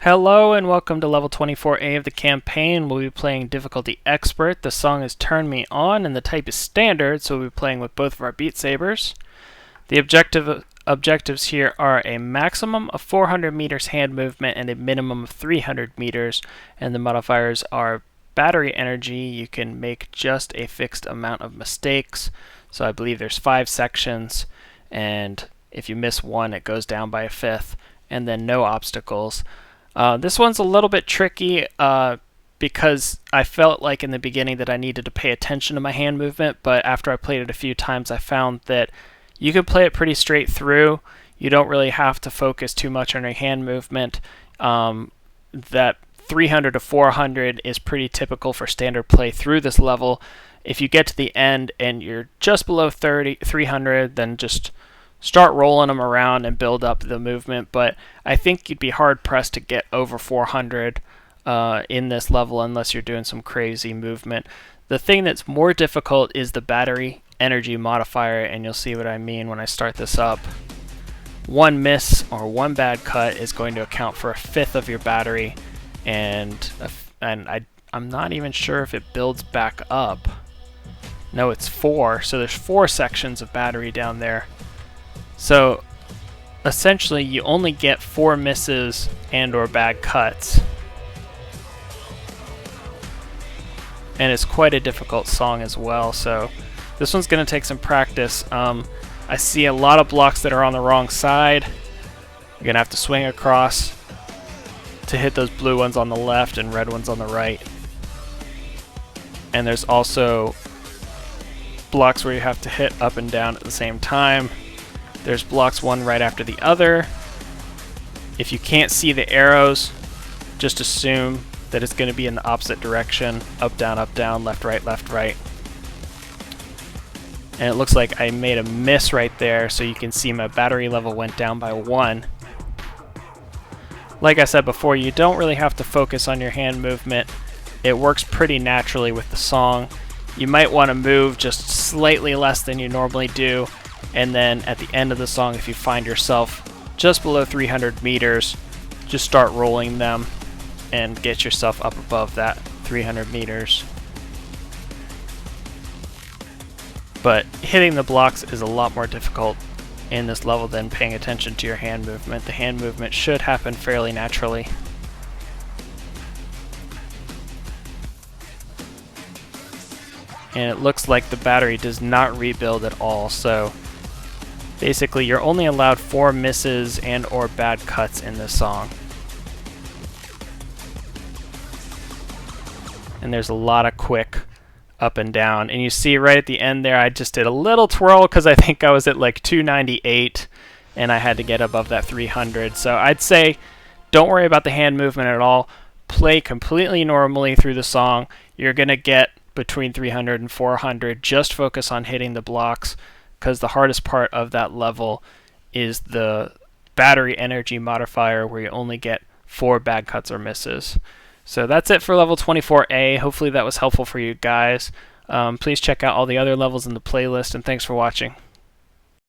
Hello and welcome to level 24A of the campaign. We'll be playing difficulty expert. The song is Turn Me On and the type is standard, so we'll be playing with both of our beat sabers. The objectives here are a maximum of 400 meters hand movement and a minimum of 300 meters, and the modifiers are battery energy. You can make just a fixed amount of mistakes, so I believe there's 5 sections, and if you miss one it goes down by a fifth, and then no obstacles. This one's a little bit tricky because I felt like in the beginning that I needed to pay attention to my hand movement, but after I played it a few times I found that you can play it pretty straight through. You don't really have to focus too much on your hand movement. That 300 to 400 is pretty typical for standard play through this level. If you get to the end and you're just below 300, then just start rolling them around and build up the movement, but I think you'd be hard pressed to get over 400 in this level unless you're doing some crazy movement. The thing that's more difficult is the battery energy modifier, and you'll see what I mean when I start this up. One miss or one bad cut is going to account for a fifth of your battery, and I'm not even sure if it builds back up. No, it's 4, so there's 4 sections of battery down there. So essentially you only get 4 misses and or bad cuts. And it's quite a difficult song as well, so this one's going to take some practice. I see a lot of blocks that are on the wrong side. You're going to have to swing across to hit those blue ones on the left and red ones on the right. And there's also blocks where you have to hit up and down at the same time. There's blocks one right after the other. If you can't see the arrows, just assume that it's going to be in the opposite direction. Up, down, left, right, left, right. And it looks like I made a miss right there, so you can see my battery level went down by 1. Like I said before, you don't really have to focus on your hand movement. It works pretty naturally with the song. You might want to move just slightly less than you normally do, and then at the end of the song, if you find yourself just below 300 meters, just start rolling them and get yourself up above that 300 meters. But hitting the blocks is a lot more difficult in this level than paying attention to your hand movement. The hand movement should happen fairly naturally. And it looks like the battery does not rebuild at all, so basically you're only allowed 4 misses and or bad cuts in this song. And there's a lot of quick up and down. And you see right at the end there, I just did a little twirl because I think I was at like 298 and I had to get above that 300. So I'd say don't worry about the hand movement at all. Play completely normally through the song. You're going to get between 300 and 400. Just focus on hitting the blocks, because the hardest part of that level is the battery energy modifier, where you only get 4 bad cuts or misses. So that's it for level 24A. Hopefully that was helpful for you guys. Please check out all the other levels in the playlist, and thanks for watching.